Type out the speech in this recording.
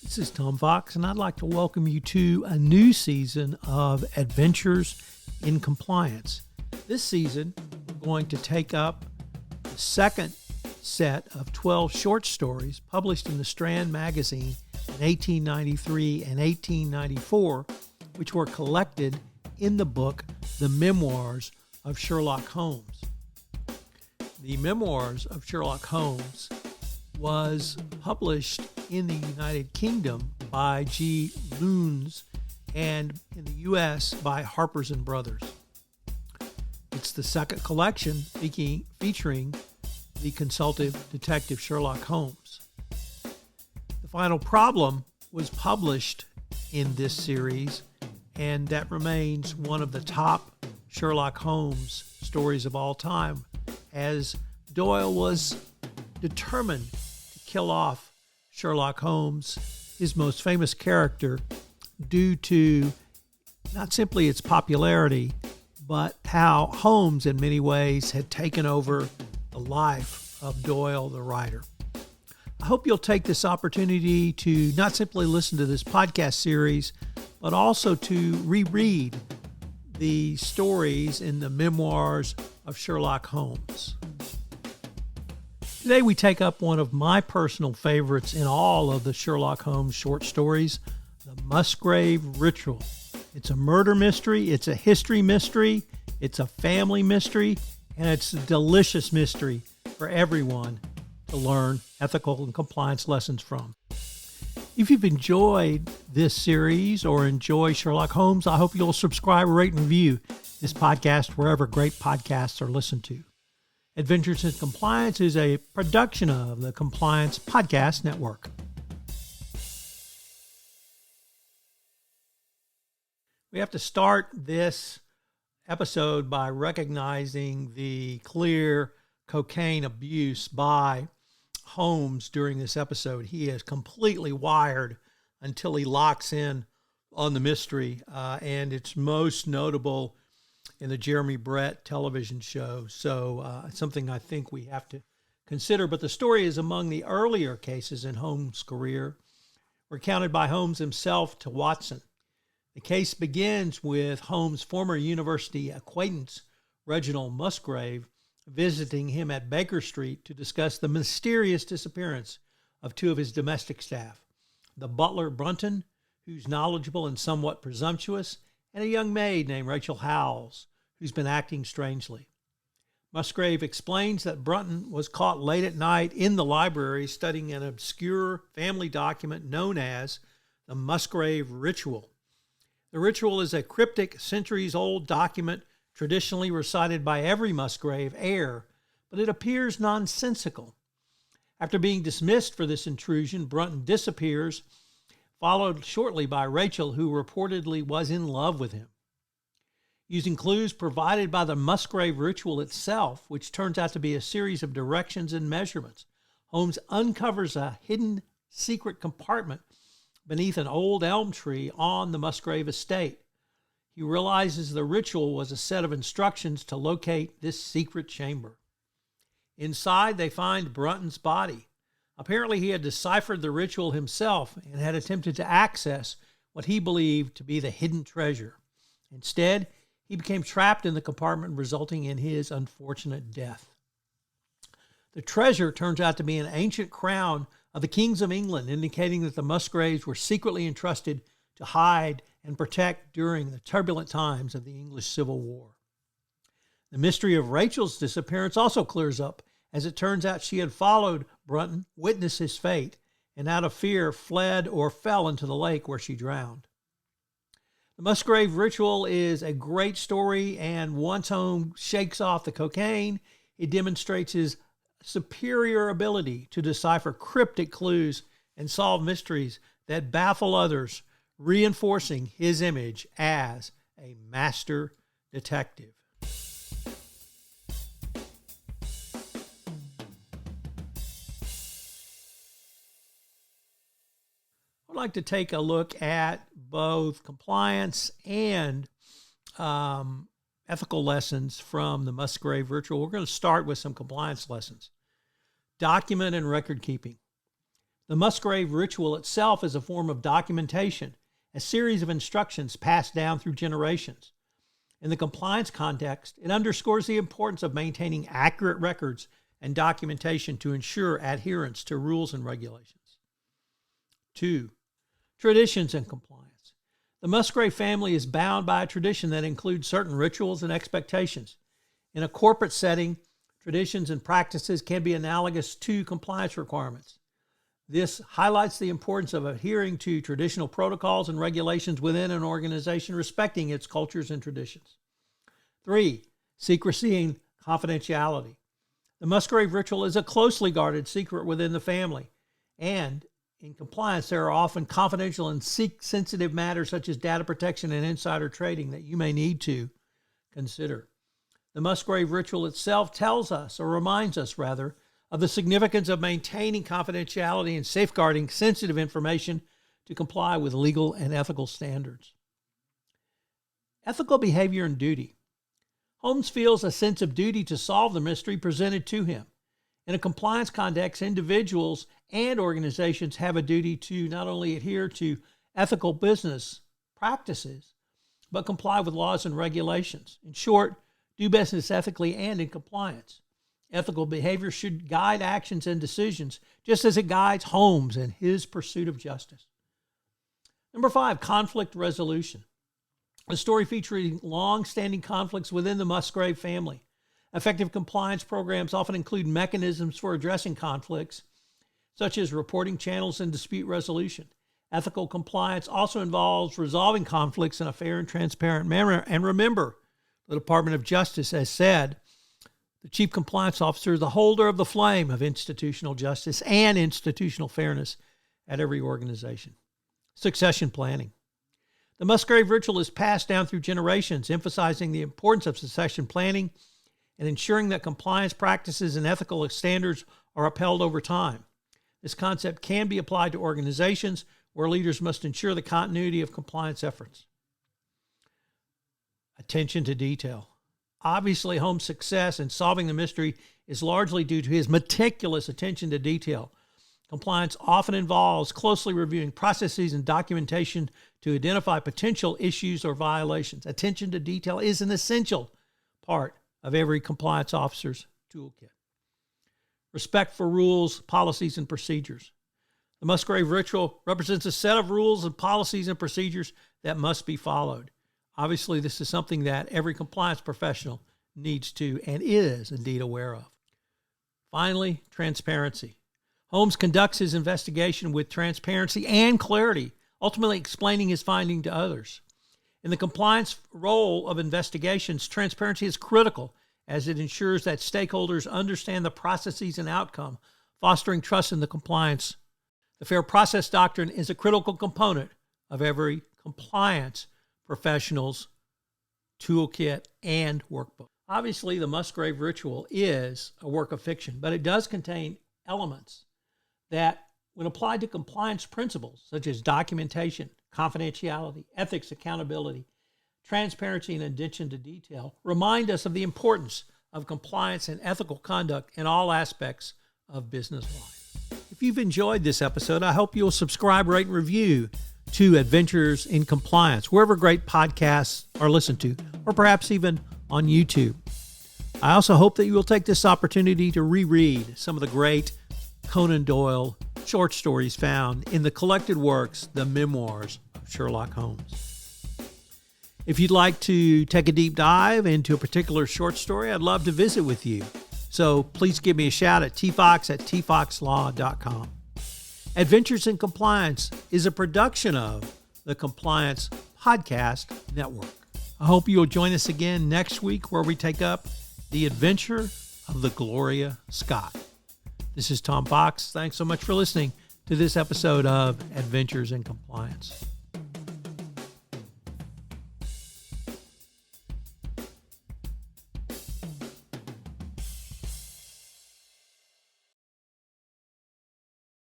This is Tom Fox, and I'd like to welcome you to a new season of Adventures in Compliance. This season, we're going to take up the second set of 12 short stories published in the Strand Magazine in 1893 and 1894, which were collected in the book The Memoirs of Sherlock Holmes. The Memoirs of Sherlock Holmes was published in the United Kingdom by G. Loons and in the U.S. by Harper's and Brothers. It's the second collection featuring the consultative detective Sherlock Holmes. The Final Problem was published in this series, and that remains one of the top Sherlock Holmes stories of all time, as Doyle was determined to kill off Sherlock Holmes, his most famous character, due to not simply its popularity, but how Holmes in many ways had taken over the life of Doyle the writer. I hope you'll take this opportunity to not simply listen to this podcast series, but also to reread the stories in the Memoirs of Sherlock Holmes. Today we take up one of my personal favorites in all of the Sherlock Holmes short stories, the Musgrave Ritual. It's a murder mystery, it's a history mystery, it's a family mystery, and it's a delicious mystery for everyone to learn ethical and compliance lessons from. If you've enjoyed this series or enjoy Sherlock Holmes, I hope you'll subscribe, rate, and review this podcast wherever great podcasts are listened to. Adventures in Compliance is a production of the Compliance Podcast Network. We have to start this episode by recognizing the clear cocaine abuse by Holmes during this episode. He is completely wired until he locks in on the mystery, and it's most notable in the Jeremy Brett television show. So it's something I think we have to consider. But the story is among the earlier cases in Holmes' career, recounted by Holmes himself to Watson. The case begins with Holmes' former university acquaintance, Reginald Musgrave, visiting him at Baker Street to discuss the mysterious disappearance of two of his domestic staff, the butler Brunton, who's knowledgeable and somewhat presumptuous, and a young maid named Rachel Howells, who's been acting strangely. Musgrave explains that Brunton was caught late at night in the library studying an obscure family document known as the Musgrave Ritual. The ritual is a cryptic, centuries-old document traditionally recited by every Musgrave heir, but it appears nonsensical. After being dismissed for this intrusion, Brunton disappears, followed shortly by Rachel, who reportedly was in love with him. Using clues provided by the Musgrave Ritual itself, which turns out to be a series of directions and measurements, Holmes uncovers a hidden secret compartment beneath an old elm tree on the Musgrave estate. He realizes the ritual was a set of instructions to locate this secret chamber. Inside, they find Brunton's body. Apparently, he had deciphered the ritual himself and had attempted to access what he believed to be the hidden treasure. Instead, he became trapped in the compartment, resulting in his unfortunate death. The treasure turns out to be an ancient crown of the kings of England, indicating that the Musgraves were secretly entrusted to hide and protect during the turbulent times of the English Civil War. The mystery of Rachel's disappearance also clears up, as it turns out she had followed Brunton, witnessed his fate, and out of fear fled or fell into the lake where she drowned. The Musgrave Ritual is a great story, and once Holmes shakes off the cocaine, it demonstrates his superior ability to decipher cryptic clues and solve mysteries that baffle others, reinforcing his image as a master detective. I'd like to take a look at both compliance and ethical lessons from the Musgrave Ritual. We're going to start with some compliance lessons. Document and record keeping. The Musgrave Ritual itself is a form of documentation, a series of instructions passed down through generations. In the compliance context, it underscores the importance of maintaining accurate records and documentation to ensure adherence to rules and regulations. 2. Traditions and compliance. The Musgrave family is bound by a tradition that includes certain rituals and expectations. In a corporate setting, traditions and practices can be analogous to compliance requirements. This highlights the importance of adhering to traditional protocols and regulations within an organization, respecting its cultures and traditions. 3. Secrecy and confidentiality. The Musgrave Ritual is a closely guarded secret within the family, and in compliance, there are often confidential and sensitive matters such as data protection and insider trading that you may need to consider. The Musgrave Ritual itself tells us, or reminds us rather, of the significance of maintaining confidentiality and safeguarding sensitive information to comply with legal and ethical standards. Ethical behavior and duty. Holmes feels a sense of duty to solve the mystery presented to him. In a compliance context, individuals and organizations have a duty to not only adhere to ethical business practices, but comply with laws and regulations. In short, do business ethically and in compliance. Ethical behavior should guide actions and decisions, just as it guides Holmes in his pursuit of justice. Number 5, conflict resolution. A story featuring long-standing conflicts within the Musgrave family. Effective compliance programs often include mechanisms for addressing conflicts, such as reporting channels and dispute resolution. Ethical compliance also involves resolving conflicts in a fair and transparent manner. And remember, the Department of Justice has said, the Chief Compliance Officer is the holder of the flame of institutional justice and institutional fairness at every organization. Succession planning. The Musgrave Ritual is passed down through generations, emphasizing the importance of succession planning and ensuring that compliance practices and ethical standards are upheld over time. This concept can be applied to organizations where leaders must ensure the continuity of compliance efforts. Attention to detail. Obviously, Holmes' success in solving the mystery is largely due to his meticulous attention to detail. Compliance often involves closely reviewing processes and documentation to identify potential issues or violations. Attention to detail is an essential part of every compliance officer's toolkit. Respect for rules, policies, and procedures. The Musgrave Ritual represents a set of rules and policies and procedures that must be followed. Obviously, this is something that every compliance professional needs to and is indeed aware of. Finally, transparency. Holmes conducts his investigation with transparency and clarity, ultimately explaining his finding to others. In the compliance role of investigations, transparency is critical as it ensures that stakeholders understand the processes and outcome, fostering trust in the compliance. The fair process doctrine is a critical component of every compliance professional's toolkit and workbook. Obviously, the Musgrave Ritual is a work of fiction, but it does contain elements that, when applied to compliance principles such as documentation, confidentiality, ethics, accountability, transparency, and attention to detail, remind us of the importance of compliance and ethical conduct in all aspects of business life. If you've enjoyed this episode, I hope you'll subscribe, rate, and review to Adventures in Compliance, wherever great podcasts are listened to, or perhaps even on YouTube. I also hope that you will take this opportunity to reread some of the great Conan Doyle short stories found in the collected works, the Memoirs of Sherlock Holmes. If you'd like to take a deep dive into a particular short story, I'd love to visit with you. So please give me a shout at tfox@tfoxlaw.com. Adventures in Compliance is a production of the Compliance Podcast Network. I hope you'll join us again next week where we take up the adventure of the Gloria Scott. This is Tom Fox. Thanks so much for listening to this episode of Adventures in Compliance.